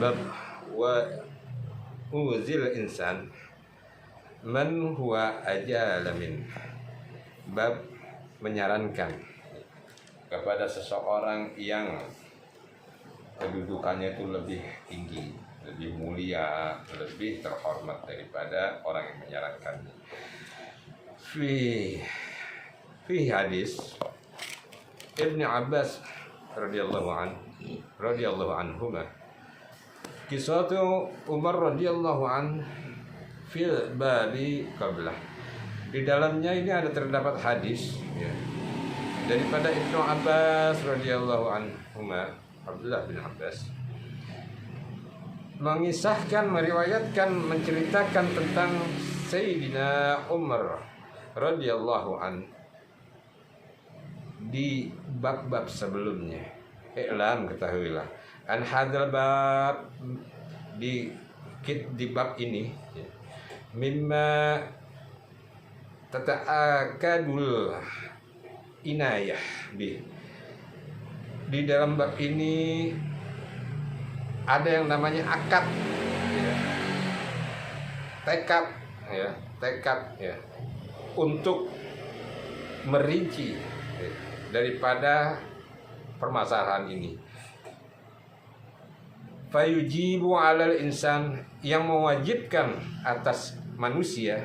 Bab wa uzil insan man huwa ajalamin. Bab menyarankan kepada seseorang yang kedudukannya itu lebih tinggi, lebih mulia, lebih terhormat daripada orang yang menyarankannya. Fi hadis Ibnu Abbas radhiyallahu anhuma kisatu Umar radhiyallahu an fil babi qablah. Di dalamnya ini ada terdapat hadis ya, daripada Ibnu Abbas radhiyallahu anhuma, Abdullah bin Abbas, mengisahkan, meriwayatkan, menceritakan tentang Sayyidina Umar radhiyallahu an di bab-bab sebelumnya. I'lam, ketahuilah, an hadzal bab, di bab ini ya, mimma tata'akadul inayah di dalam bab ini ada yang namanya akad ya, tekad ya, untuk merinci ya, daripada permasalahan ini. Fayujibu 'alal insan, yang mewajibkan atas manusia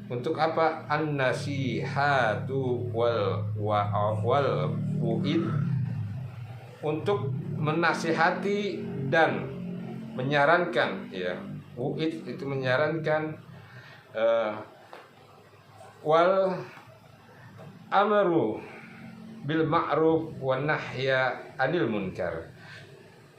untuk apa? An-nasihatu wal uid, untuk menasihati dan menyarankan ya. Uid itu menyarankan, wal amru bil ma'ruf wan nahya 'anil munkar,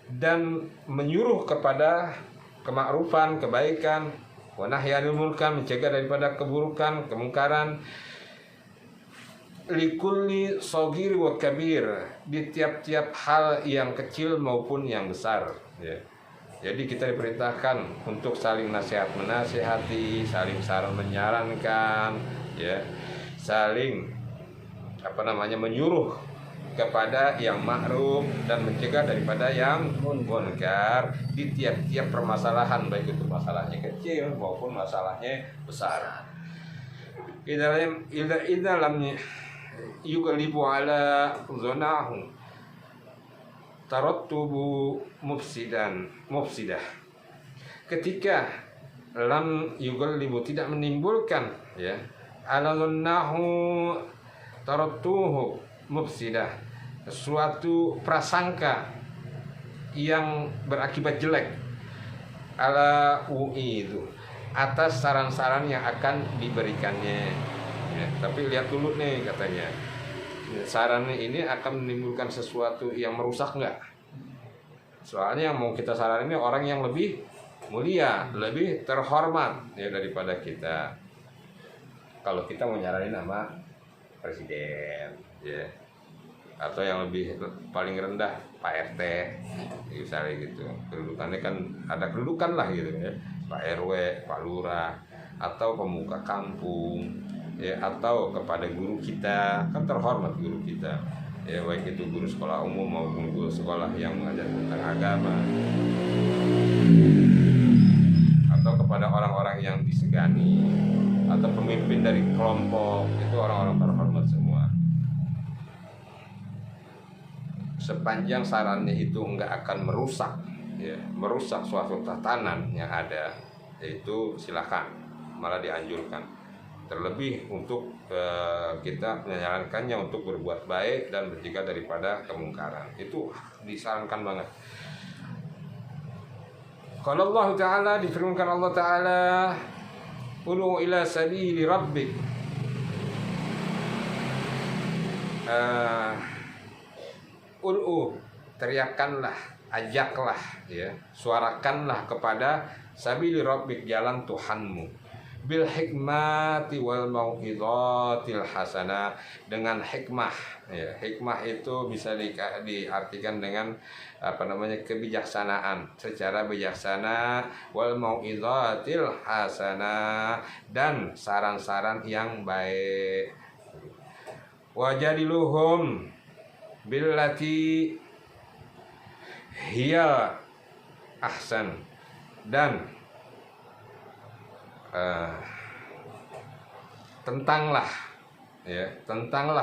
dan menyuruh kepada kemakrufan, kebaikan, wa nahya 'anil munkar, mencegah daripada keburukan, kemungkaran, likulli shaghir wa kabir, di tiap-tiap hal yang kecil maupun yang besar ya. Jadi kita diperintahkan untuk saling nasihat menasihati, saling saran menyarankan ya, saling menyuruh kepada yang ma'ruf dan mencegah daripada yang munkar di tiap-tiap permasalahan, baik itu masalahnya kecil maupun masalahnya besar. Idza lam yughlibu ala zonahu tarattubu mufsidah. Ketika lam yughlibu, tidak menimbulkan ya, ala zonahu tarattuhu mufsidah, suatu prasangka yang berakibat jelek, ala UI itu, atas saran-saran yang akan diberikannya ya. Tapi lihat dulu nih katanya, saran ini akan menimbulkan sesuatu yang merusak enggak? Soalnya yang mau kita saranin ini orang yang lebih mulia, lebih terhormat ya daripada kita. Kalau kita mau nyaranin sama presiden ya, atau yang lebih paling rendah Pak RT misalnya gitu, kedudukannya kan ada kedudukan lah gitu ya, Pak RW, Pak Lurah, atau pemuka kampung ya, atau kepada guru kita, kan terhormat guru kita ya, baik itu guru sekolah umum maupun guru sekolah yang mengajar tentang agama, atau kepada orang-orang yang disegani, atau pemimpin dari kelompok, itu orang-orang terhormat semua. Sepanjang sarannya itu enggak akan merusak ya, merusak suatu tatanan yang ada, yaitu silakan, malah dianjurkan. Terlebih untuk kita menyarankannya untuk berbuat baik dan mencegah daripada kemungkaran, itu disarankan banget. Kalau Allah Ta'ala, difirmankan Allah Ta'ala, Ud'u ila sabili rabbik, ud'u, teriakanlah, ajaklah ya, suarakanlah kepada sabili rabbik, jalan Tuhanmu, bil hikmati wal mau'izatil hasanah, dengan hikmah ya. Hikmah itu bisa diartikan dengan kebijaksanaan, secara bijaksana, wal mau'izatil hasanah, dan saran-saran yang baik. Wajadiluhum billati hiya ahsan, dan tentanglah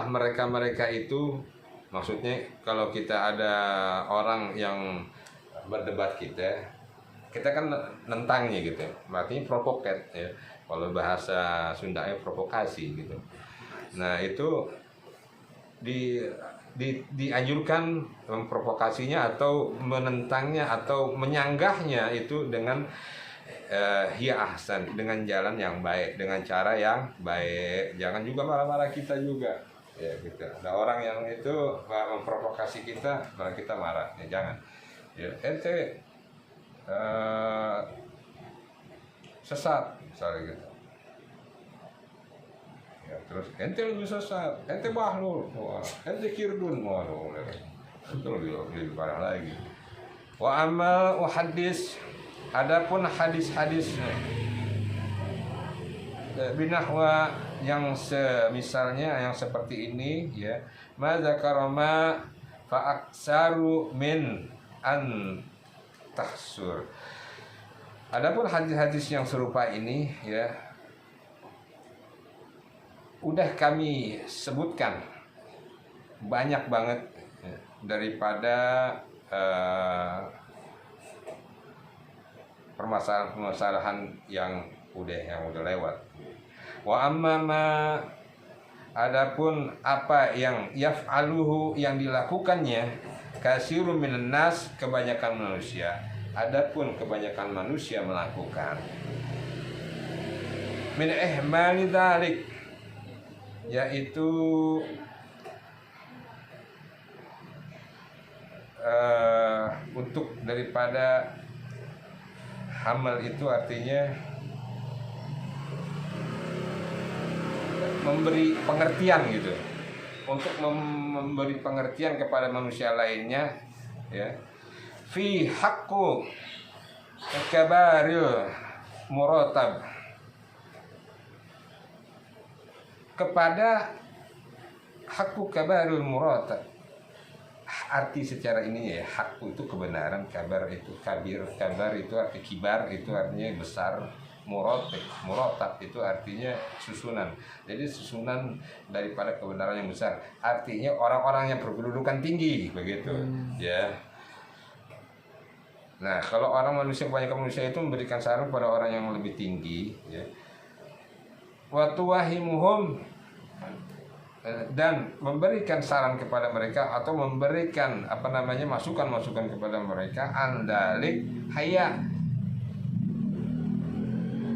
mereka itu, maksudnya kalau kita ada orang yang berdebat kita kan nentangnya gitu, artinya provokat ya, kalau bahasa Sundanya provokasi gitu. Nah itu dianjurkan memprovokasinya atau menentangnya atau menyanggahnya itu dengan hiya ahsan, dengan jalan yang baik, dengan cara yang baik. Jangan juga marah-marah kita juga ya gitu. Ada orang yang itu memprovokasi kita, malah kita marah ya, jangan ya. Ente sesat misalnya gitu ya, terus ente lebih sesat, ente bahlul, wah, ente kirdun, waduh, itu lebih parah lagi. Wa amal wa hadis, adapun hadis-hadis binahwa yang misalnya yang seperti ini ya, ma zakarama fa aksaru min an tahsur. Adapun hadis-hadis yang serupa ini ya, udah kami sebutkan banyak banget ya, daripada permasalahan yang udah lewat. Wa amma adapun apa yang yaf'aluhu, yang dilakukannya, kasirun minan nas, kebanyakan manusia. Adapun kebanyakan manusia melakukan min ihmali dzalik, yaitu untuk daripada hamal itu artinya memberi pengertian gitu, untuk memberi pengertian kepada manusia lainnya ya, fi haqqu kabaril muratab, kepada haqqu kabaril muratab. Arti secara ini ya, hakku itu kebenaran, kabar itu kabir, kabar itu arti kibar, itu artinya besar, murotab itu artinya susunan. Jadi susunan daripada kebenaran yang besar, artinya orang-orang yang berkedudukan tinggi begitu ya. Nah kalau orang manusia, kebanyakan manusia itu memberikan saran pada orang yang lebih tinggi ya, wa tuwahimuhum, dan memberikan saran kepada mereka atau memberikan masukan kepada mereka, andalik haya,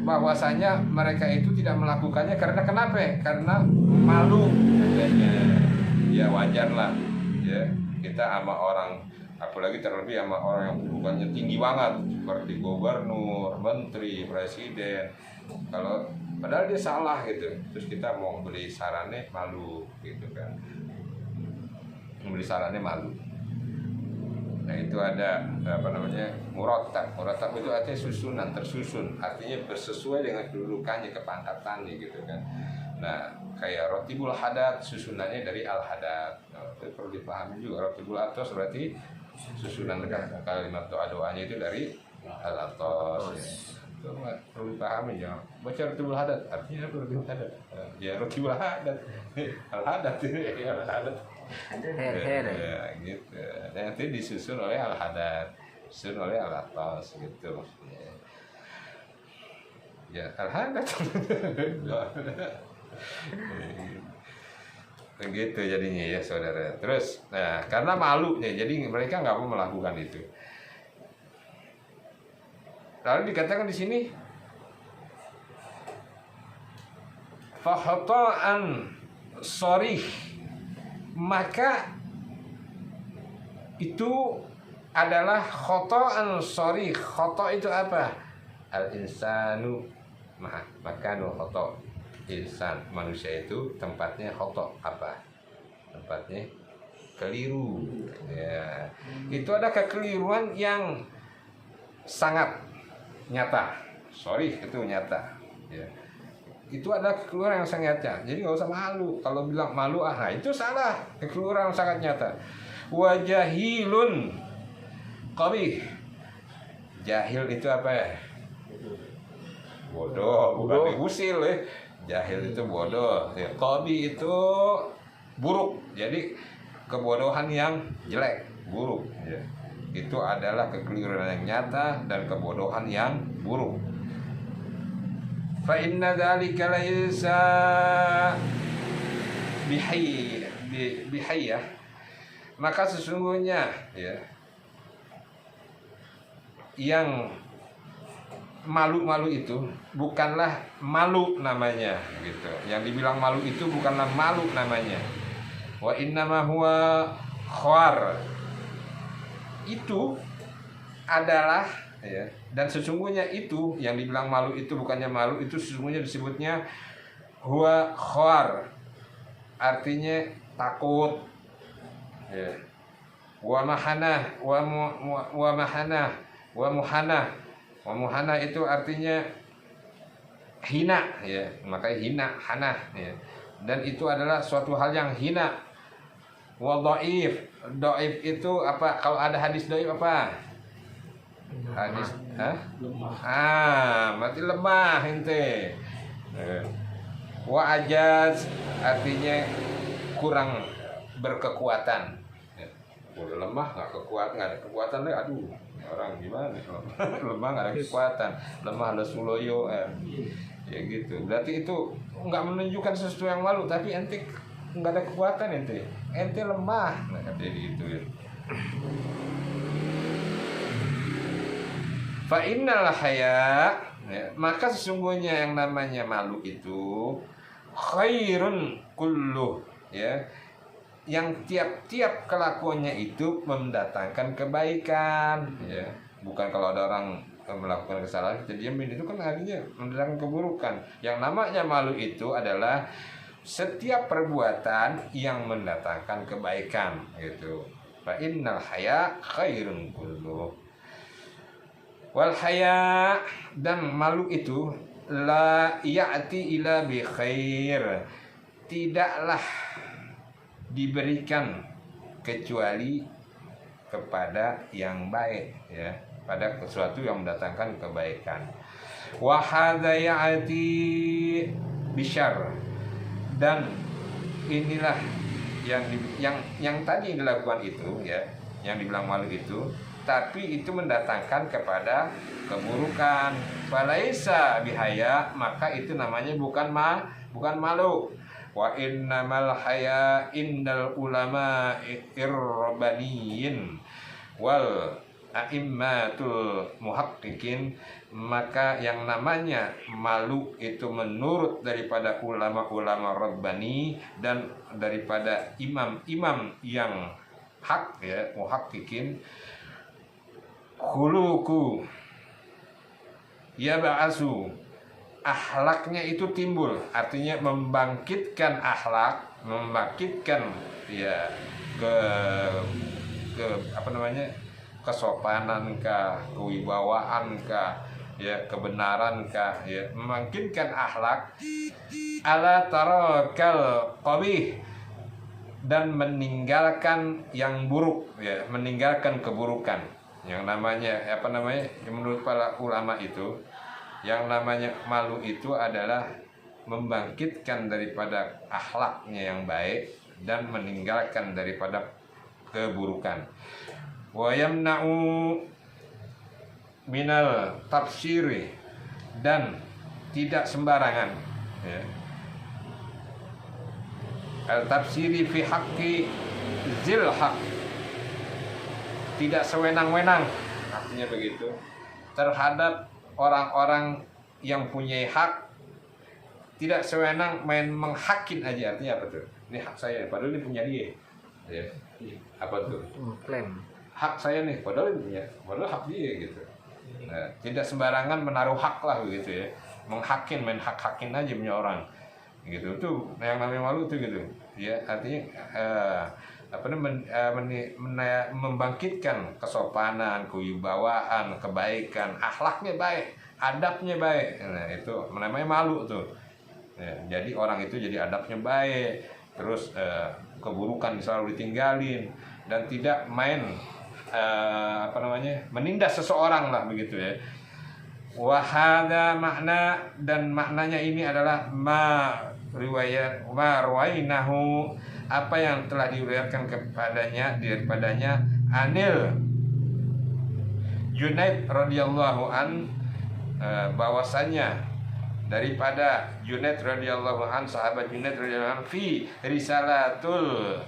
bahwasanya mereka itu tidak melakukannya karena kenapa? Karena malu katanya. Ya wajarlah ya, kita sama orang, apalagi terlebih sama orang yang kedudukannya tinggi banget seperti gubernur, menteri, presiden, kalau padahal dia salah gitu, terus kita mau beli sarannya malu gitu kan, membeli sarannya malu. Nah itu ada muratab itu artinya susunan, tersusun, artinya bersesuai dengan kedudukannya, kepangkatannya gitu kan. Nah kayak rotibul hadat, susunannya dari al hadat, itu perlu dipahami juga. Rotibul atos berarti susunan kalimat doa-doanya itu dari al atos ya. Perlu dipahami ya, baca rotibul hadat artinya apa? Rotibul hadat ya, rotibul hadat al hadat ya, al hadat ya gitu. Nanti disusun oleh al hadat, disusun oleh al atas gitu ya, al hadat begitu jadinya ya saudara. Terus nah karena malu ya, jadi mereka nggak mau melakukan itu. Lalu dikatakan di sini fahata'an sharih, maka itu adalah khata'an sharih. Khata' itu apa? Al insanu makanu khata'. Insan, manusia itu tempatnya khata', apa? Tempatnya keliru ya. Itu ada kekeliruan yang sangat nyata, sorry itu nyata ya. Itu ada kekeliruan yang sangat nyata, jadi nggak usah malu. Kalau bilang malu nah itu salah, kekeliruan yang sangat nyata. Wajahilun qabih, Jahil itu apa ya? Bodoh, bukan diusil ya. Jahil itu bodoh. Ya, qabi itu buruk. Jadi kebodohan yang jelek, buruk. Ya. Itu adalah kekeliruan yang nyata dan kebodohan yang buruk. Fa inna dzalika laisa bihayya, maka sesungguhnya ya yang malu-malu itu bukanlah malu namanya gitu. Yang dibilang malu itu bukanlah malu namanya. Wa innama huwa khawar, itu adalah ya, dan sesungguhnya itu yang dibilang malu itu bukannya malu, itu sesungguhnya disebutnya huwa khawar, artinya takut ya. Wa mahana wa muhana itu artinya hina ya, makanya hina hana ya. Dan itu adalah suatu hal yang hina. Wa dhaif, dhaif itu apa? Kalau ada hadis dhaif apa? Hadis berarti lemah ente. Wa ajaz artinya kurang berkekuatan. Udah lemah, nggak ada kekuatan deh. Aduh, orang gimana? Lemah nggak ada kekuatan, lemah ada suloyo, ya gitu. Berarti itu nggak menunjukkan sesuatu yang malu, tapi ente nggak ada kekuatan, ente lemah. Nah, katanya gitu ya. Fa innal haya, ya, maka sesungguhnya yang namanya malu itu khairun kulluh ya, yang tiap-tiap kelakuannya itu mendatangkan kebaikan ya. Bukan kalau ada orang melakukan kesalahan kita diamin, itu kan artinya mendatangkan keburukan. Yang namanya malu itu adalah setiap perbuatan yang mendatangkan kebaikan gitu. Fa innal haya khairun kulluh. Wal haya, dan malu itu la ya'ti ila bi khair, tidaklah diberikan kecuali kepada yang baik ya, pada sesuatu yang mendatangkan kebaikan. Wa hadza ya'ti bisyarr, dan inilah yang tadi dilakukan itu ya, yang dibilang malu itu, tapi itu mendatangkan kepada keburukan. Falaisa bihaya, maka itu namanya bukan malu. Wa innamal haya indal ulama irrabaniyin wal a'immatul muhaqqiqin, maka yang namanya malu itu menurut daripada ulama-ulama rabbani dan daripada imam-imam yang hak ya, muhaqqiqin, khuluku ya ba'asu, akhlaknya itu timbul, artinya membangkitkan akhlak, membangkitkan ya ke apa namanya, kesopanan kah, kewibawaan kah ya, kebenaran kah ya, membangkitkan akhlak, ala tarakal qabih, dan meninggalkan yang buruk ya, meninggalkan keburukan. Yang namanya apa namanya, menurut para ulama itu, yang namanya malu itu adalah membangkitkan daripada akhlaknya yang baik dan meninggalkan daripada keburukan. Wa yamna'u minal tafsiri, dan tidak sembarangan ya, al tafsiri fi haqqi zil haq, tidak sewenang-wenang, artinya begitu, terhadap orang-orang yang punya hak, tidak sewenang main menghakin aja. Artinya apa tuh? Ini hak saya, padahal ini punya dia ya. Apa tuh? Klaim Hak saya nih, padahal ini punya, padahal hak dia gitu. Nah, tidak sembarangan menaruh hak lah begitu ya, menghakin, main hak-hakin aja punya orang gitu. Itu yang namanya malu tuh gitu ya, artinya apa namanya, membangkitkan kesopanan, kewibawaan, kebaikan, akhlaknya baik, adabnya baik. Nah, itu namanya malu tuh ya, jadi orang itu jadi adabnya baik, terus keburukan selalu ditinggalin, dan tidak main apa namanya, menindas seseorang lah begitu ya. Wahada makna, dan maknanya ini adalah ma ruwainahu, apa yang telah diriwayatkan kepadanya daripadanya anil Junaid radhiyallahu an, bahwasanya daripada Junaid radhiyallahu an, sahabat Junaid radhiyallahu an, fi risalatul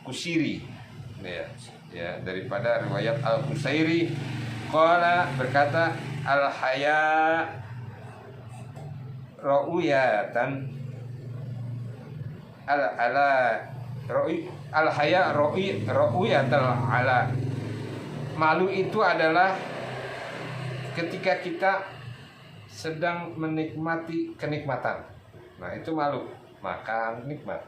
Kusiri, ya daripada riwayat Al-Kusairi, qala berkata al haya ru'yatan al haya ru'yatal ala. Malu itu adalah ketika kita sedang menikmati kenikmatan. Nah, itu malu. Makan nikmat,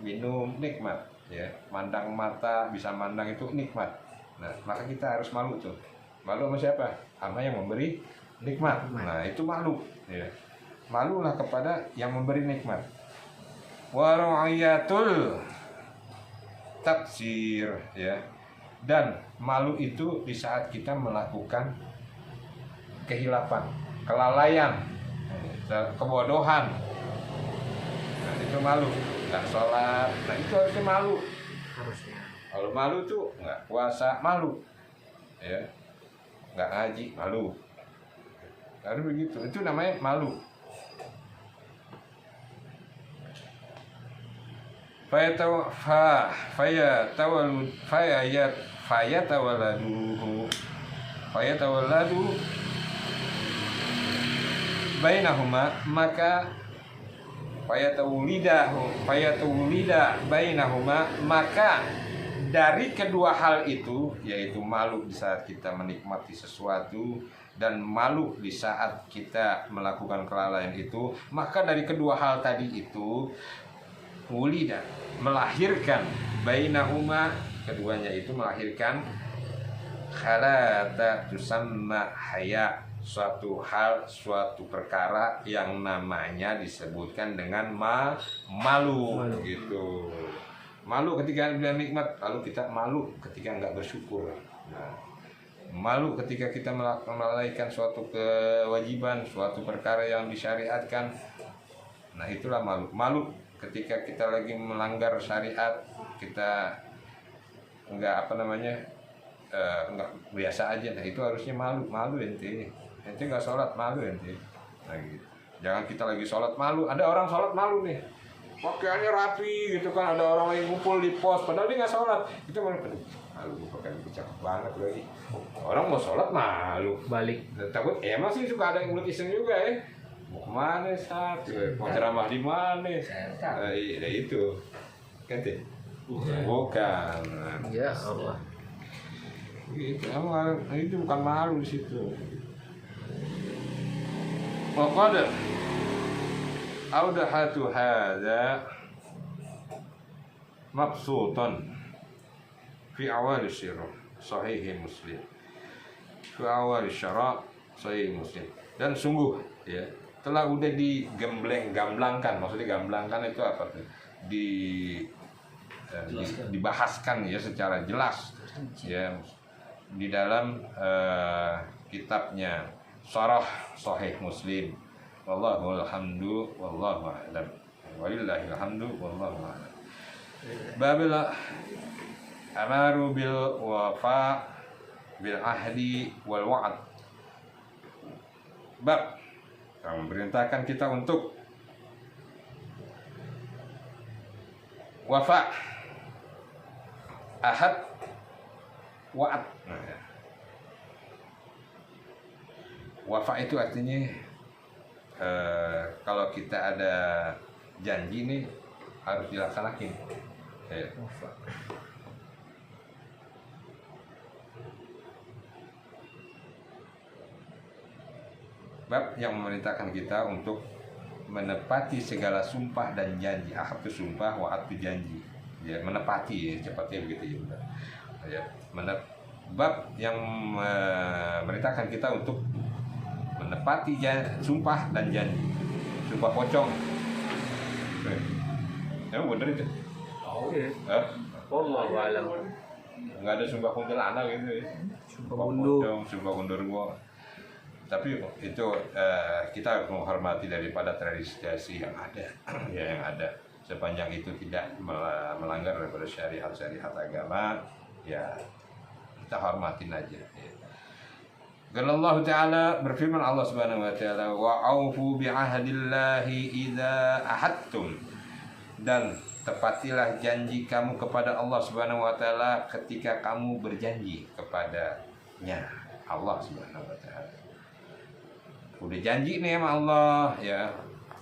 minum nikmat, ya, mandang mata bisa mandang itu nikmat. Nah, maka kita harus malu tuh. Malu sama siapa? Sama yang memberi nikmat. Nah, itu malu, ya. Malulah kepada yang memberi nikmat. Wa ru'yatul taksir, ya. Dan malu itu di saat kita melakukan kehilapan, kelalaian, kebodohan. Nah, itu malu. Nggak sholat, nah itu harusnya malu. Harusnya. Kalau malu tuh nggak puasa, malu, ya. Nggak ngaji, malu. Harus begitu. Itu namanya malu. Fayatawalladu bainahuma, maka fayatawlida bainahuma, maka dari kedua hal itu, yaitu malu di saat kita menikmati sesuatu dan malu di saat kita melakukan kelalaian itu, maka dari kedua hal tadi itu wulida, melahirkan bainahuma, keduanya itu melahirkan khalata tusamma haya, suatu hal, suatu perkara yang namanya disebutkan dengan malu. Gitu. Malu ketika bilang nikmat, lalu kita malu ketika nggak bersyukur. Nah, malu ketika kita melalaikan suatu kewajiban, suatu perkara yang disyariatkan. Nah, itulah malu. Malu ketika kita lagi melanggar syariat, kita nggak nggak biasa aja. Nah, itu harusnya malu ente nggak sholat, malu ente. Nah, gitu. Jangan kita lagi sholat malu. Ada orang sholat malu nih, pakaiannya rapi gitu kan, ada orang lagi ngumpul di pos padahal dia nggak sholat, itu malu, pakaian cakep banget lagi. Orang mau sholat malu, balik takut. Emang sih suka ada yang mulut iseng juga ya, mau kemana saat mau ceramah di mana, ya itu kan teh, bukan. Ya Allah, gitu. Itu bukan malu di situ. Waqad awdahatu hadza mabsutan fi awal syirah sahih Muslim, fi awal syarah sahih Muslim. Dan sungguh ya telah udah digamblangkan, maksudnya gamblangkan itu apa tuh? Dibahaskan ya secara jelas ya di dalam kitabnya Syarah Sahih Muslim. Wallahul hamdu wallahu a'lam. Walillahil hamdu wallahu a'lam. Babil amaru bil wafa bil ahdi wal wa'd. Bab yang memerintahkan kita untuk wafa, ahad, wa'ad. Wafa itu artinya kalau kita ada janji nih harus dilaksanakan. Bab yang memerintahkan kita untuk menepati segala sumpah dan janji. Ahad itu sumpah, wa'ad itu janji. Ya, menepati ya, cepatnya begitu ya. Bab yang memerintahkan kita untuk menepati sumpah dan janji. Sumpah pocong. Emang bener itu? Oh iya. Wallahu a'lam. nggak ada sumpah kuntilanak gitu ya. Sumpah gundurwo. Tapi itu kita harus menghormati daripada tradisi yang ada, ya yang ada. Sepanjang itu tidak melanggar daripada syariat agama, ya kita hormatin aja. Ya. Karena Allah Ta'ala berfirman, Allah Subhanahu Wa Ta'ala, wa aufu bi'ahdillahi idza ahadtum, dan tepatilah janji kamu kepada Allah Subhanahu Wa Ta'ala ketika kamu berjanji kepadanya. Allah Subhanahu Wa Ta'ala udah janji nih sama Allah, ya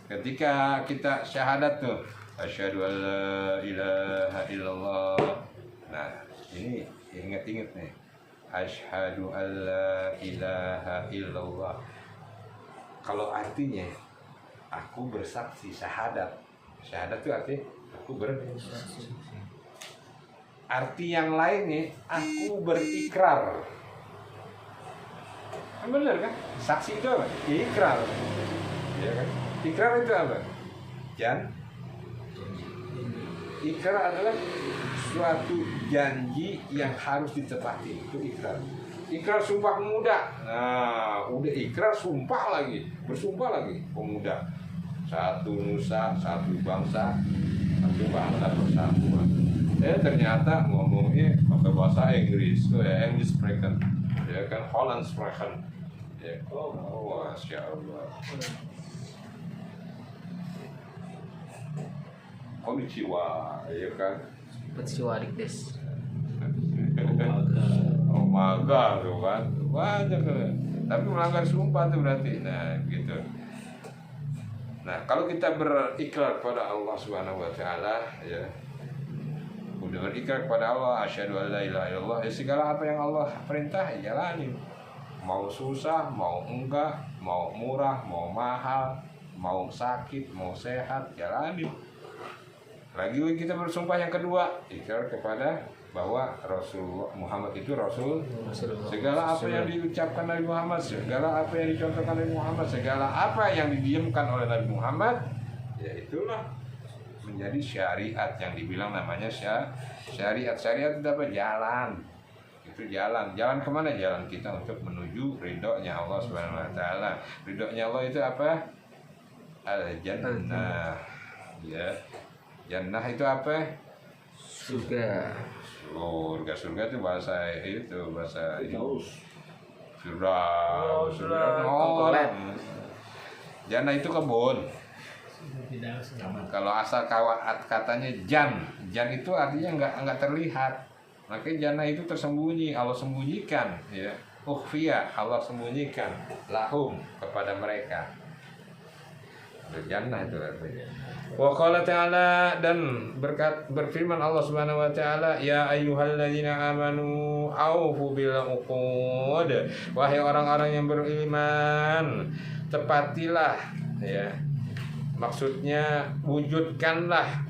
ketika kita syahadat tuh, asyhadu an la ilaha illallah. Nah ini ingat-ingat nih, asyhadu an la ilaha illallah. Kalau artinya aku bersaksi, syahadat itu artinya aku bersaksi. Arti yang lainnya aku berikrar. Benar kan? Saksi itu apa? Ikrar. Ya kan? Ikrar itu apa? Ikrar adalah suatu janji yang harus ditepati. Itu ikrar. Ikrar sumpah pemuda. Nah, udah ikrar sumpah lagi, bersumpah lagi pemuda. Satu nusa, satu bangsa, satu persatuan. Ternyata ngomongnya pakai bahasa Inggris, tuh ya, English spoken, ya kan, Holland spoken. Ya, masya Allah. Konnichiwa, ya kan. Konnichiwa des. Omaga tuh kan, banyak kan. Tapi melanggar sumpah tuh berarti, nah gitu. Nah kalau kita berikrar kepada Allah Subhanahu Wa Ta'ala, ya, udah berikrar kepada Allah, asyhadu an la ilaha illallah, ya segala apa yang Allah perintah ya jalani. Mau susah, mau enggak, mau murah, mau mahal, mau sakit, mau sehat, jalani. Lagi kita bersumpah yang kedua, ikrar kepada bahwa Rasulullah Muhammad itu Rasul. Segala apa yang diucapkan Nabi Muhammad, segala apa yang dicontohkan Nabi Muhammad, segala apa yang didiamkan oleh Nabi Muhammad, ya itulah menjadi syariat yang dibilang namanya syariat. Syariat itu apa? Jalan. Itu jalan kemana? Jalan kita untuk menuju ridhonya Allah Subhanahu Wa Ta'ala. Ridhonya Allah itu apa? Al-Jannah. Ya, Jannah itu apa? Surga itu bahasa surga. Jannah itu kebun. Kalau asal katanya jan itu artinya nggak terlihat. Makanya jannah itu tersembunyi, Allah sembunyikan, ya. Ukhfiya, Allah sembunyikan lahum kepada mereka. Jannah itu artinya. Wa qala ta'ala, dan berfirman Allah Subhanahu Wa Ta'ala, ya ayyuhalladzina amanu aufu bil uqud, wahai orang-orang yang beriman, tepatilah, ya, maksudnya wujudkanlah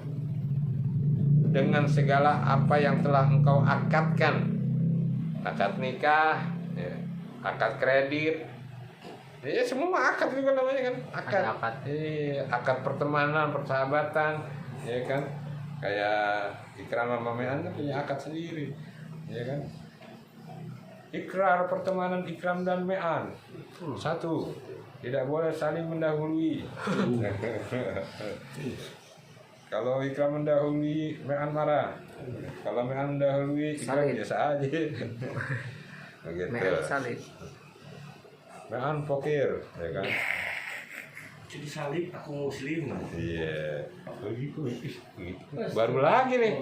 dengan segala apa yang telah engkau akadkan, akad nikah, ya, akad kredit, ya semua akad itu kan namanya kan, akad pertemanan, persahabatan, ya kan, kayak Ikram sama Mean punya akad sendiri, ya kan. Ikrar pertemanan Ikram dan Mean satu, tidak boleh saling mendahului. Kalau Ikram mendahului, Mean marah. Kalau Mean mendahului, Ikram biasa aja. Begitu. Mean salib. Mean pokir, ya kan? Jadi salib aku muslim. Iya. Baru lagi nih.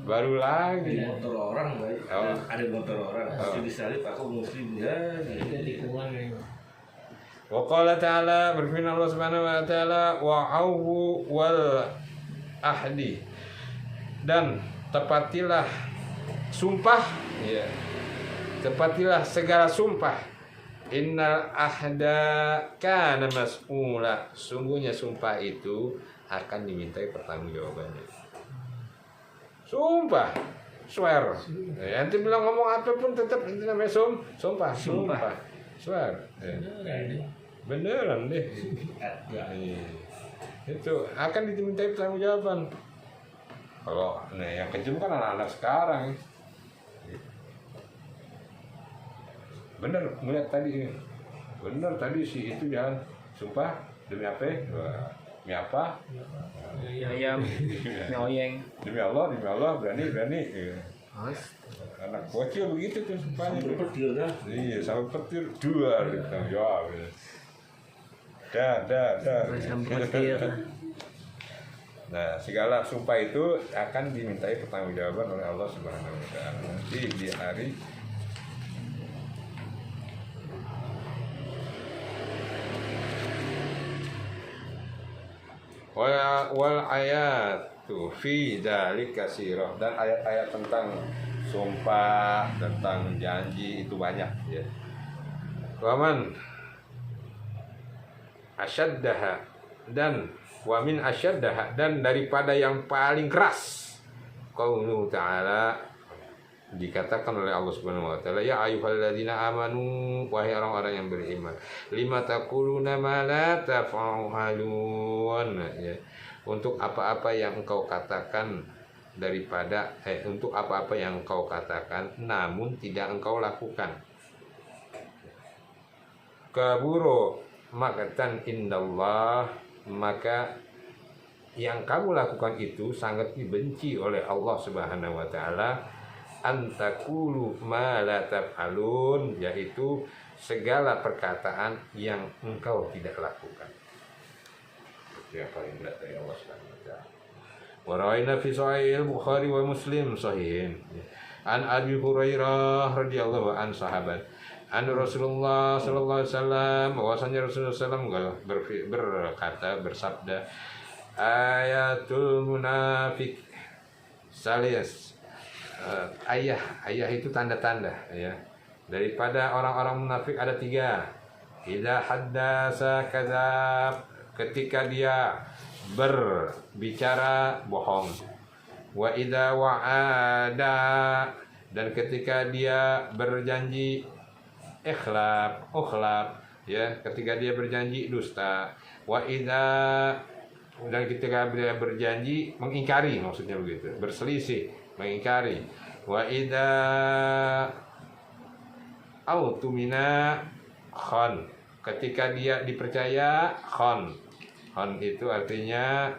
Baru lagi. Ada motor orang, baik. Oh. Ada motor orang. Jadi salib aku muslim ya. Wa qala ta'ala, berfirman Allah Subhanahu Wa Ta'ala, wa aufu wal ahdi, dan tepatilah sumpah, ya, tepatilah segala sumpah. Innal ahda kana mas'ula, sungguhnya sumpah itu akan dimintai pertanggungjawabannya. Sumpah, swear. Ya, nanti bilang ngomong apapun tetap itu namanya sumpah. Swear. Ya. Beneran deh. Itu akan dimintai pertanggungjawaban. Kalau yang kejam kan anak-anak sekarang, bener melihat tadi, bener tadi si itu jangan sumpah demi apa? Demi apa? ayam mie oyeng. Demi Allah berani. Iya. Anak bocil begitu tuh sumpahnya. Sampai petir dah. Iya, sampai petir dua ditanggung jawab. Dah. Sampai petir. Nah, segala sumpah itu akan dimintai pertanggungjawaban oleh Allah Subhanahu wa taala nanti di hari wal ayatu fi dzalika katsirah, dan ayat-ayat tentang sumpah, tentang janji itu banyak ya. Waman asyaddaha, dan wamin asyaddaha, dan daripada yang paling keras qauluhu ta'ala, dikatakan oleh Allah Subhanahu wa taala, ya ayyuhalladzina amanu, wahai orang-orang yang beriman, lima taquluna ma la taf'alun, ya. Untuk apa-apa yang engkau katakan daripada untuk apa-apa yang engkau katakan namun tidak engkau lakukan. Kaburo makatan indallah, maka yang kamu lakukan itu sangat dibenci oleh Allah Subhanahu wa taala. Antakulu ma la taf'alun, yaitu segala perkataan yang engkau tidak lakukan. Itu yang paling berat dari Allah Subhanahu wa taala. Wa ra'ayna fi sahih Bukhari wa Muslim sahihin an Abi Hurairah radhiyallahu an sahabat an Rasulullah sallallahu alaihi wasallam, bahwasanya Rasulullah sallallahu alaihi wasallam berkata, bersabda, ayatul munafik salis. Ayah itu tanda-tanda ya. Daripada orang-orang munafik ada 3. Idza haddasa kadzab, ketika dia berbicara bohong. Wa idza wa'ada, dan ketika dia berjanji ikhlaf ya, ketika dia berjanji dusta. Wa idza, dan ketika dia berjanji mengingkari, maksudnya begitu, berselisih, mengingkari. Wa idza autumina khon, ketika dia dipercaya khon itu artinya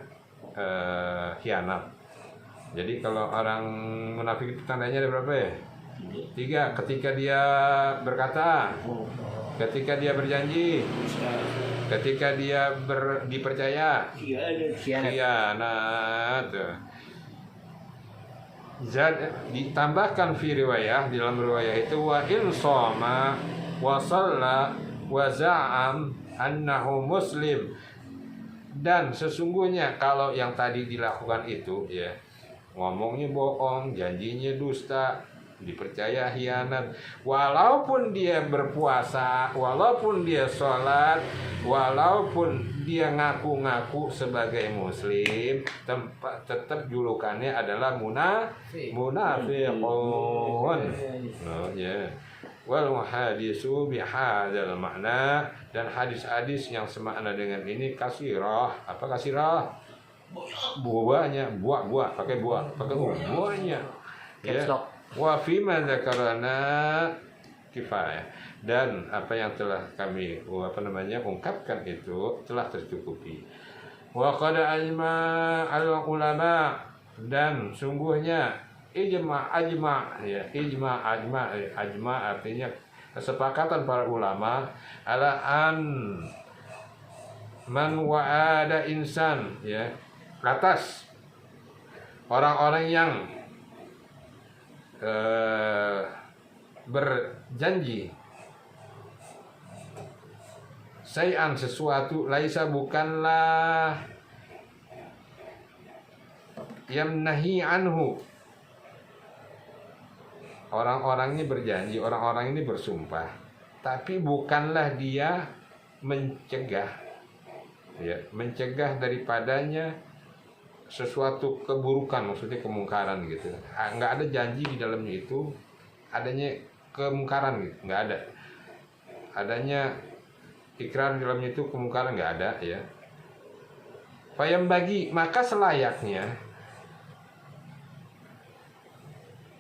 khianat. Jadi kalau orang munafik itu tandanya ada berapa ya? 3. Ketika dia berkata, ketika dia berjanji, ketika dia dipercaya, khianat. Ditambahkan fi riwayah, di dalam riwayah itu, wa in shoma wa shalla wa za'am annahu muslim, dan sesungguhnya kalau yang tadi dilakukan itu ya, ngomongnya bohong, janjinya dusta, dipercaya khianat, walaupun dia berpuasa, walaupun dia sholat, walaupun dia ngaku-ngaku sebagai muslim, tetap julukannya adalah munafiqun. Oh, yeah. Wal hadisu bihadzal makna, dan hadis-hadis yang semakna dengan ini kasirah. Apa kasirah? Buahnya, buah, pakai buahnya. Ya. Wa fi ma dzakarana kifayah, dan apa yang telah kami ungkapkan itu telah tercukupi. Wa qad ajma al ulama, dan sungguhnya ijma ya, ajma artinya kesepakatan para ulama ala an man wa'ada insan ya, atas orang-orang yang berjanji sayan sesuatu, laisa bukanlah, yamnahi anhu, orang-orang ini berjanji, orang-orang ini bersumpah, tapi bukanlah dia mencegah ya, mencegah daripadanya sesuatu keburukan, maksudnya kemungkaran gitu. Nggak ada janji di dalamnya itu adanya kemungkaran gitu, nggak ada. Adanya ikrar di dalamnya itu kemungkaran, nggak ada ya. Payam bagi, maka selayaknya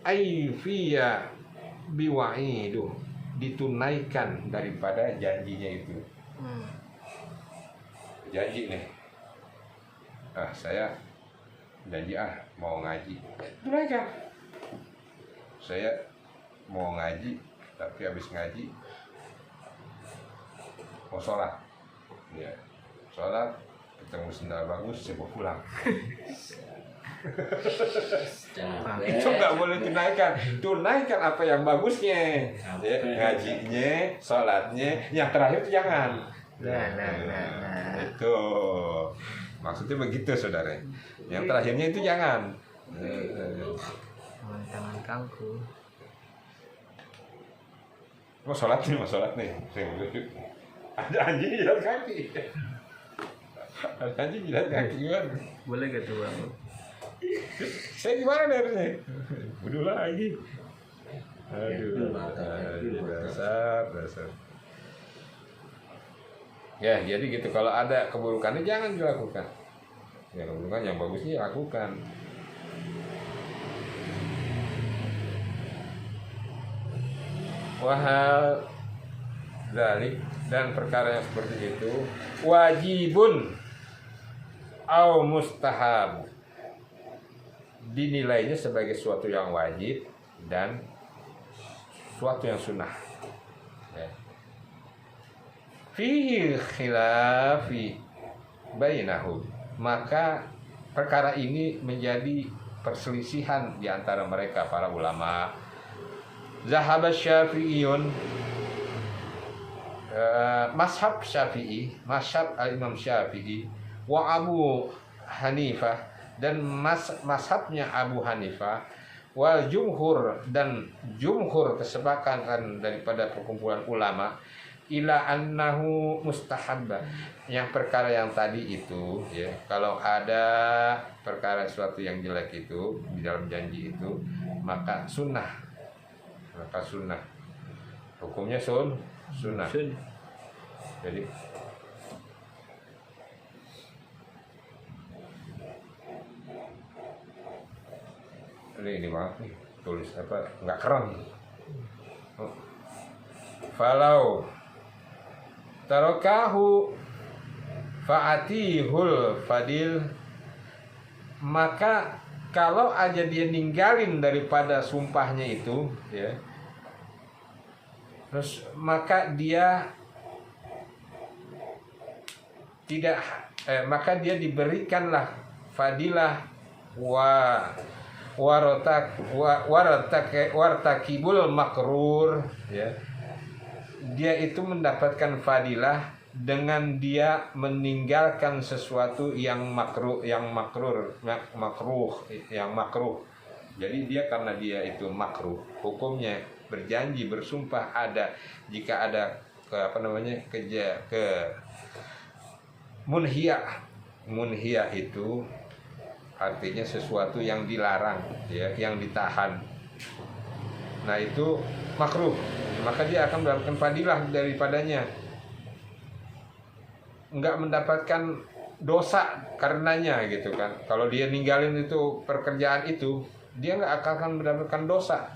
ayfiya biwa'idu, ditunaikan daripada janjinya itu. Janji nih, saya janji mau ngaji, tunaikan. Saya mau ngaji, tapi habis ngaji mau sholat, ya sholat ketemu sendal bagus, saya mau pulang. Itu nggak boleh tunaikan apa yang bagusnya, ya, ngajinya, sholatnya, yang terakhir itu jangan. Nah. Itu maksudnya begitu saudara. Yang terakhirnya itu jangan. Tangan kangku. Mau sholat nih. Ada anjing jalan kaki. Ada anjing jalan kaki gimana? Boleh gak tuh bang? Saya gimana harusnya? Udah lagi. Aduh, dasar. Ya, jadi gitu. Kalau ada keburukannya jangan dilakukan. Ya, keburukan yang bagusnya lakukan. Wahal dzalik, dan perkara yang seperti itu wajibun au mustahab, dinilainya sebagai suatu yang wajib dan suatu yang sunnah. Ya. Fihi khilafi bainahum, maka perkara ini menjadi perselisihan di antara mereka para ulama. Zahaba Syafi'iyun, mazhab Syafi'i, mazhab Imam Syafi'i, wa Abu Hanifah, dan mazhabnya Abu Hanifah, wal jumhur, dan jumhur kesepakatan daripada perkumpulan ulama, ila annahu mustahabba, yang perkara yang tadi itu, ya, kalau ada perkara suatu yang jelek itu di dalam janji itu, maka sunnah, hukumnya sunnah. Jadi ini maaf nih, tulis apa nggak keren. Falau tarokahu fa'atihul fadil, maka kalau aja dia ninggalin daripada sumpahnya itu, ya, terus maka dia tidak, maka dia diberikanlah fadilah wartakibul makrur, ya, dia itu mendapatkan fadilah dengan dia meninggalkan sesuatu yang makruh. Jadi dia, karena dia itu makruh, hukumnya berjanji bersumpah ada, jika ada munhiyah itu artinya sesuatu yang dilarang, ya, yang ditahan. Nah itu makruh, maka dia akan mendapatkan fadilah daripadanya, nggak mendapatkan dosa karenanya, gitu kan. Kalau dia ninggalin itu pekerjaan itu, dia nggak akan mendapatkan dosa.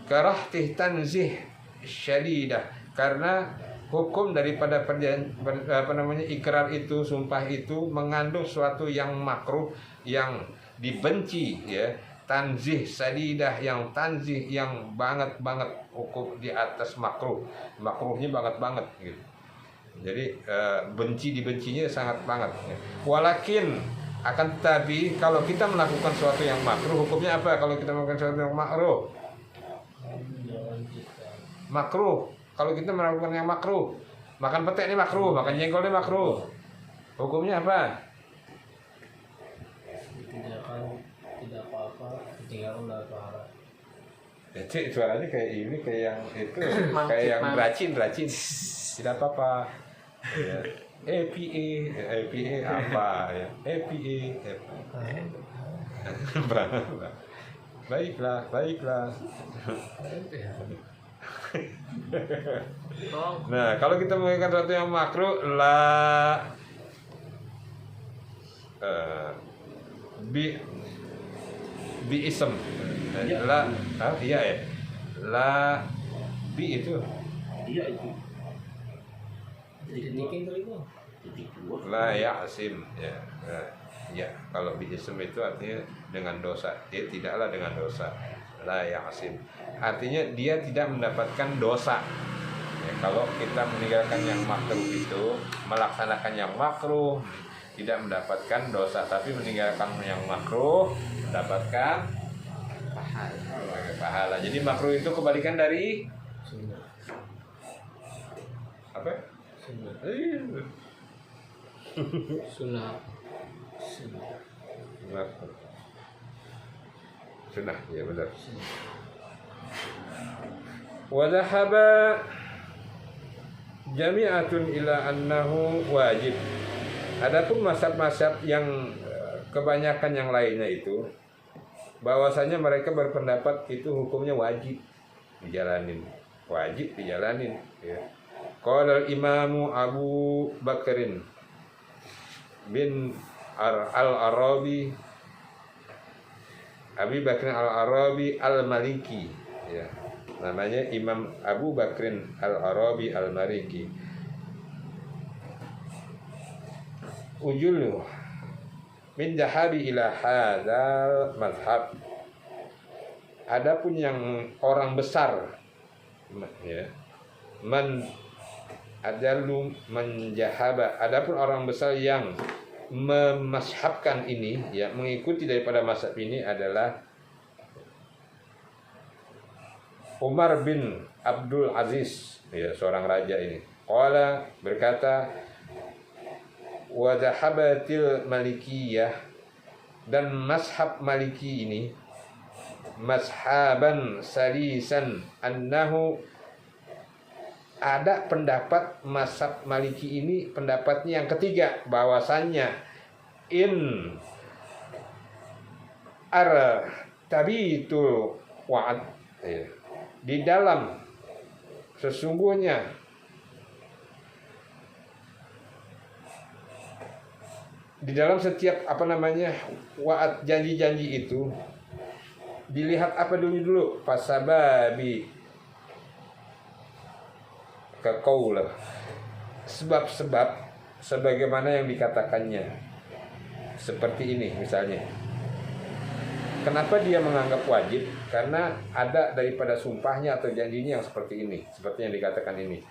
Karahtih tanzih syadidah, karena hukum daripada ikrar itu, sumpah itu mengandung suatu yang makruh, yang dibenci, ya. Tanzih sadidah, yang tanzih yang banget hukum di atas makruhnya banget gitu. Jadi dibencinya sangat banget, ya. Walakin akan tetapi kalau kita melakukan sesuatu yang makruh, hukumnya apa? Kalau kita melakukan sesuatu yang makruh, kalau kita melakukan yang makruh, makan petek ini makruh, makan jengkol ini makruh, hukumnya apa? Tidak apa-apa, tinggal udah parah. Cik, suaranya kayak ini, kayak yang itu, kayak yang beracin, tidak apa-apa. Ya. EPA apa ya? EPA. Baiklah. Nah, kalau kita melakukan sesuatu yang makruh, bi ism, la Bi itu Iya itu. Ditikin kali itu. Titik dua. la ya'sim ya. Nah, ya, kalau bi ism itu artinya dengan dosa. Dia tidaklah dengan dosa. La ya'sim. Artinya dia tidak mendapatkan dosa. Ya, kalau kita meninggalkan yang makruh itu, melaksanakan yang makruh tidak mendapatkan dosa, tapi meninggalkan yang makruh mendapatkan pahala. Jadi makruh itu kebalikan dari Sunnah. apa? Sunnah. Sunnah. Sunnah. Makruh. Sunnah, ya benar. Wa dhahaba jami'atun ila annahu wajib. Adapun mazhab-mazhab yang kebanyakan yang lainnya itu bahwasanya mereka berpendapat itu hukumnya wajib dijalanin, wajib dijalanin ya. Qala al-Imamu Abu Bakrin bin Al-Arabi Abi Bakrin Al-Arabi Al-Maliki ya. Namanya Imam Abu Bakrin Al-Arabi Al-Maliki. Ujulu min jahabi ila hadzal mazhab. Adapun yang orang besar ya, man adalu menjahaba. Adapun orang besar yang memashabkan ini ya, mengikuti daripada mazhab ini adalah Umar bin Abdul Aziz ya, seorang raja ini. Qala berkata wa dhahabatil malikiyah, dan mazhab maliki ini mazhaban salisan annahu, ada pendapat mazhab maliki ini pendapatnya yang ketiga bahwasannya in tabitu wa'ad ya, di dalam sesungguhnya di dalam setiap wa'ad janji-janji itu dilihat apa dulu fasababi kaqaulah, sebab-sebab sebagaimana yang dikatakannya. Seperti ini misalnya. Kenapa dia menganggap wajib? Karena ada daripada sumpahnya atau janjinya yang seperti ini, seperti yang dikatakan ini.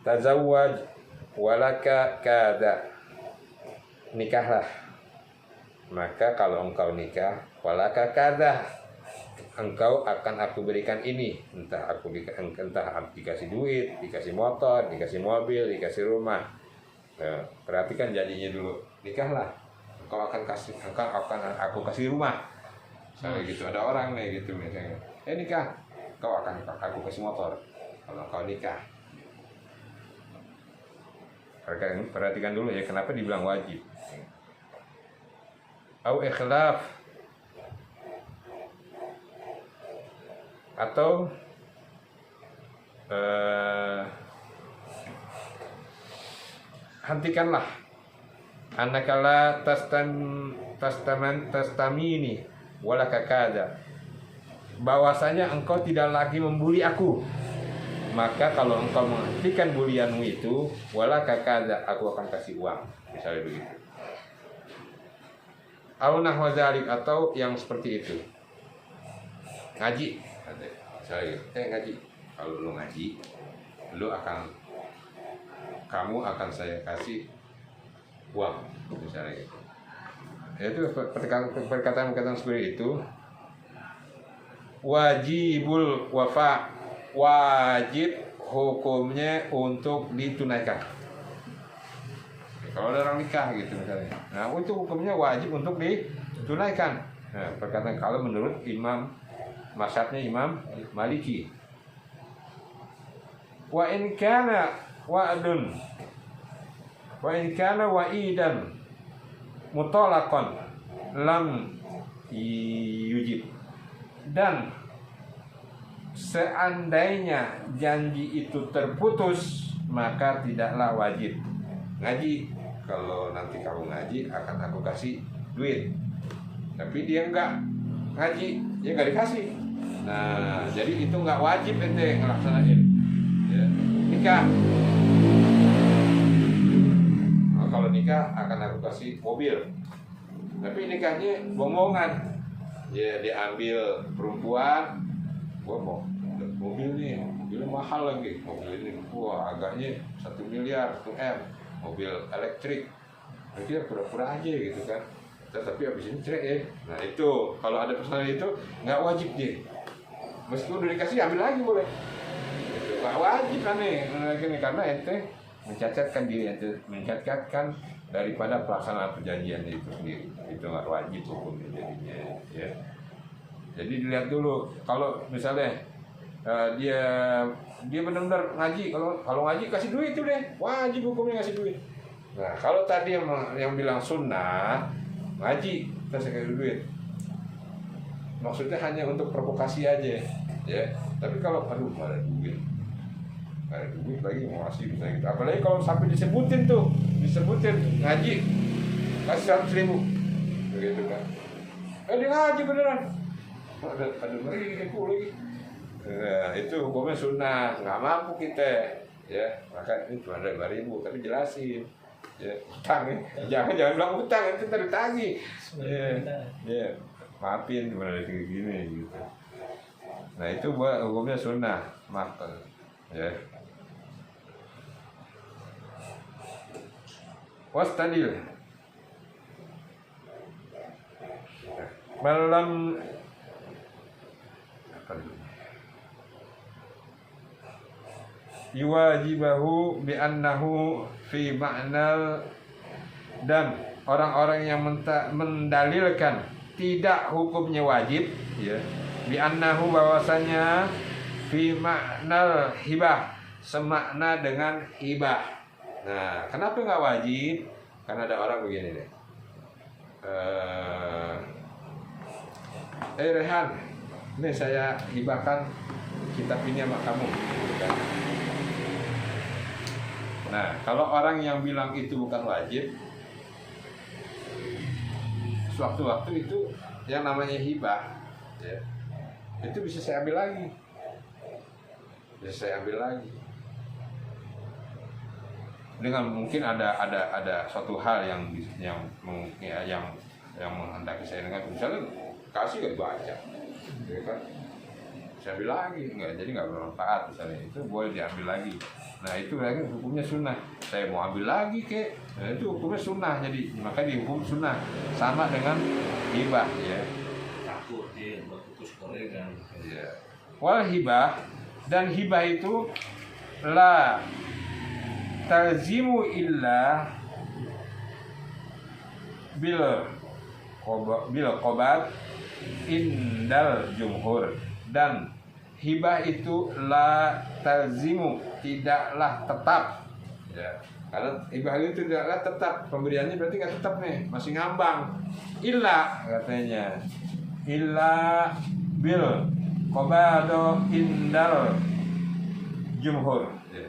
Tazawwaj walaka kada, nikahlah, maka kalau engkau nikah, walaka kada, engkau akan aku berikan ini, entah aku dikasih duit, dikasih motor, dikasih mobil, dikasih rumah. Nah, perhatikan janjinya dulu, nikahlah, engkau akan aku kasih rumah. Misalnya gitu, ada orang nih gitu misalnya, nikah, engkau akan aku kasih motor kalau engkau nikah. Perhatikan dulu ya, kenapa dibilang wajib. Au ikhlaf, atau hentikanlah anakala tastamini wala kakada, bahwasanya engkau tidak lagi membuli aku, maka kalau engkau menghentikan bulianmu itu, wala kakada, aku akan kasih uang, misalnya begitu. Au nahwa dzalik, atau yang seperti itu. Ngaji, misalnya ngaji, kalau lu ngaji, kamu akan saya kasih uang, misalnya gitu. Itu perkataan seperti itu. Wajibul wafa, wajib hukumnya untuk ditunaikan. Kalau ada orang nikah gitu misalnya, nah itu hukumnya wajib untuk ditunaikan. Nah, perkataan kalau menurut mazhabnya Imam Maliki. Wa in kana wa'dun, wa in kana wa'idan mutalaqan lam yujib, dan seandainya janji itu terputus maka tidaklah wajib. Ngaji, kalau nanti kamu ngaji akan aku kasih duit, tapi dia enggak ngaji, dia enggak dikasih. Nah, jadi itu nggak wajib ente ngelaksanain. Ya. Nikah. Nah, kalau nikah akan aku kasih mobil. Tapi nikahnya bohongan. Ya, diambil perempuan, gua mau mobil nih, mobilnya mahal lagi. Mobil ini, wah agaknya 1 miliar, 1 M. Mobil elektrik. Nanti ya pura-pura aja gitu kan. Tapi habis ini cerai ya. Nah itu kalau ada persoalan itu nggak wajib dia. Meskipun udah dikasih ambil lagi boleh. Itu nggak wajib aneh karena ente mencacatkan diri ente, mencacatkan daripada pelaksanaan perjanjian itu sendiri. Itu nggak wajib hukumnya jadinya. Ya. Jadi dilihat dulu kalau misalnya dia benar-benar ngaji, kalau ngaji kasih duit itu deh, wajib hukumnya kasih duit. Nah kalau tadi yang bilang sunnah ngaji terus kasih duit, maksudnya hanya untuk provokasi aja ya. Tapi kalau aduh nggak ada duit lagi mau ngasih misalnya gitu, apalagi kalau sampai disebutin ngaji kasih 100.000 begitu kan, dia ngaji beneran ada ngeri keku lagi. Nah, itu hukumnya sunnah, nggak mampu kita ya, maka ini cuma 5.000 tapi jelasin ya, utang ya. jangan bilang utang itu tadi ditagih ya, maafin gimana kayak gini gitu. Nah itu buat hukumnya sunnah, maka ya. Wastadil malam yuwajibahu bi'annahu fi ma'nal, dan orang-orang yang mendalilkan tidak hukumnya wajib ya, bi'annahu bahwasanya fi ma'nal hibah, semakna dengan hibah. Nah kenapa nggak wajib? Karena ada orang begini deh, Rehan, ini saya hibahkan kitab ini sama kamu gitu kan. Nah, kalau orang yang bilang itu bukan wajib, sewaktu-waktu itu yang namanya hibah, ya, itu bisa saya ambil lagi, dengan mungkin ada suatu hal yang menghendaki saya dengan misalnya kasih gak baca, ya kan? Saya ambil lagi, jadi nggak bermanfaat misalnya, itu boleh diambil lagi. Nah itu lagi hukumnya sunnah. Saya mau ambil lagi nah, itu hukumnya sunnah, jadi maka dihukum sunnah sama dengan hibah ya. Takut dia berputus koregan. Ya. Wal hibah, dan hibah itu la talzimu illa bil qobat indal jumhur, dan hibah itu la talzimu, tidaklah tetap ya, karena hibah itu tidaklah tetap, pemberiannya berarti nggak tetap nih, masih ngambang. Illa katanya, illa bil qobado indal jumhur ya.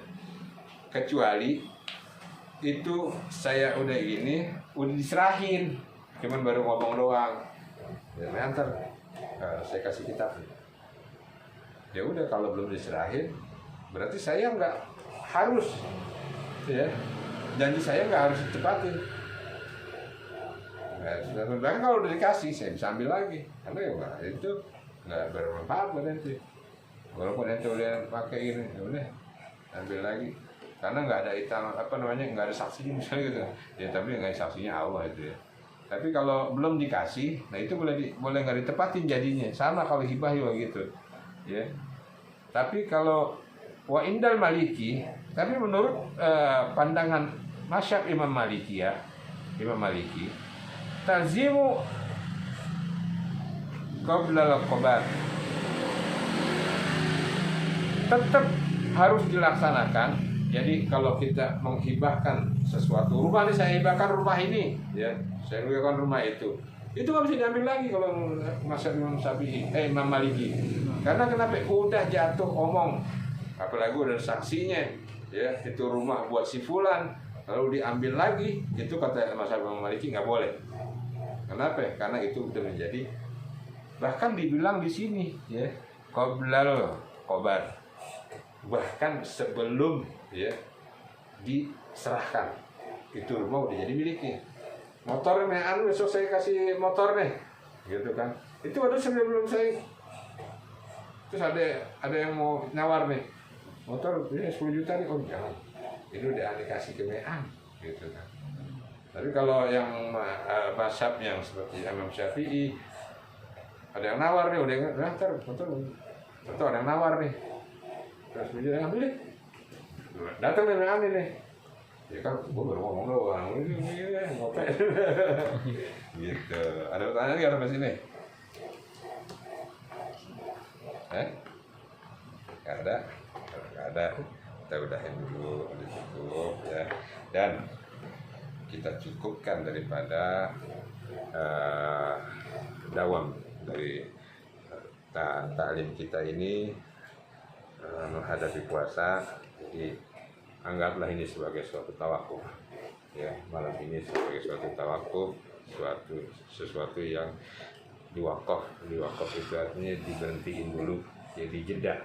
Kecuali itu saya udah diserahin, cuman baru ngomong doang ya, antar saya kasih kitab. Ya udah, kalau belum diserahin berarti saya nggak harus ya, janji saya nggak harus ditepatin. Nah, bahkan kalau udah dikasih saya bisa ambil lagi, karena ya itu nggak bermanfaat buat ente. Walaupun ente udah pakai ini, ya udah ambil lagi, karena nggak ada nggak ada saksinya misalnya gitu ya, tapi nggak saksinya Allah itu ya. Tapi kalau belum dikasih, nah itu boleh nggak ditepatin jadinya, sama kalau hibah juga gitu ya. Tapi kalau wa indal maliki, tapi menurut pandangan mazhab Imam Maliki ya, Imam Maliki, talzimu qabla al-qobat, tetap harus dilaksanakan. Jadi kalau kita menghibahkan sesuatu, rumah ini saya hibahkan rumah ini ya, saya hibahkan rumah itu nggak bisa diambil lagi kalau mazhab Imam Maliki. Karena kenapa? Udah jatuh omong, apalagi udah saksinya ya, itu rumah buat si fulan, lalu diambil lagi, itu kata mazhab Imam Maliki nggak boleh. Kenapa? Karena itu udah menjadi, bahkan dibilang di sini ya, qoblal qobar, bahkan sebelum ya diserahkan itu rumah udah jadi miliknya. Motor nih, besok saya kasih motor nih, gitu kan? Itu ada sebelum saya. Terus ada yang mau nawar nih, motor ini 10 juta nih, oh jangan, itu udah dikasih ke Mean, gitu kan? Tapi kalau yang mazhab yang seperti Imam Syafi'i, ada yang nawar nih, udah ntar motor ada yang nawar nih, terus dia ambil deh, datang nih Mean nih. Ya kan, gue baru ngomong doang, ini ngopek. Gitu. Ada pertanyaan nggak sampai sini? Nggak ada? Kalau nggak ada, kita udahin dulu, cukup ya. Dan kita cukupkan daripada dawam dari ta'lim kita ini menghadapi puasa. Jadi anggaplah ini sebagai suatu tawakuf ya, malam ini sebagai suatu tawakuf, sesuatu yang diwakaf itu artinya diberhentiin dulu, jadi jeda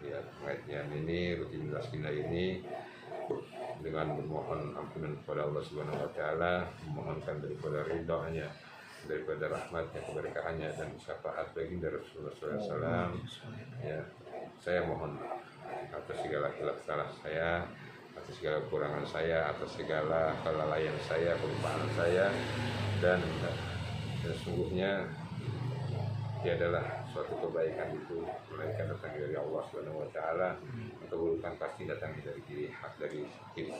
ya. Pengajian ini, rutinitas kita ini dengan memohon ampunan kepada Allah Subhanahu wa taala, memohonkan daripada ridha-Nya, daripada rahmatnya, keberkahannya dan syafaat baginda Rasulullah SAW ya. Saya mohon atas segala khilaf salah saya, atas segala kekurangan saya, atas segala kelalaian saya, kelupaan saya, dan sesungguhnya dia adalah suatu kebaikan itu melainkan datang dari Allah Subhanahu wa taala. Keburukan pasti datang dari diri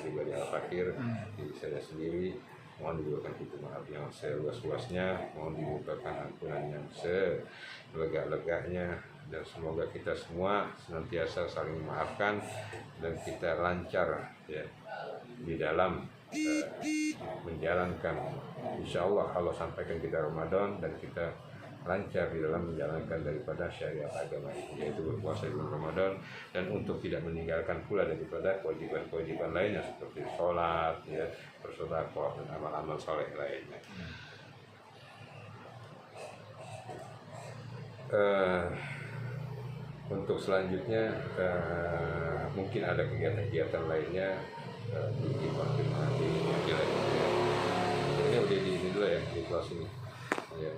pribadi al-fakir, diri saya sendiri. Mohon diberikan pintu maaf yang seluas-luasnya, mohon dibukakan ampunan yang selega-leganya, dan semoga kita semua senantiasa saling memaafkan dan kita lancar ya di dalam menjalankan. Insya Allah Allah sampaikan kita Ramadan dan kita lancar di dalam menjalankan daripada syariat agama ini, yaitu berpuasa di bulan Ramadan, dan untuk tidak meninggalkan pula daripada kewajiban-kewajiban lainnya seperti sholat, ya, bersedekah dan amal-amal soleh lainnya. Untuk selanjutnya mungkin ada kegiatan-kegiatan lainnya, dikonfirmasi lagi. Ini udah di dulu ya, di kelas ini. Ya,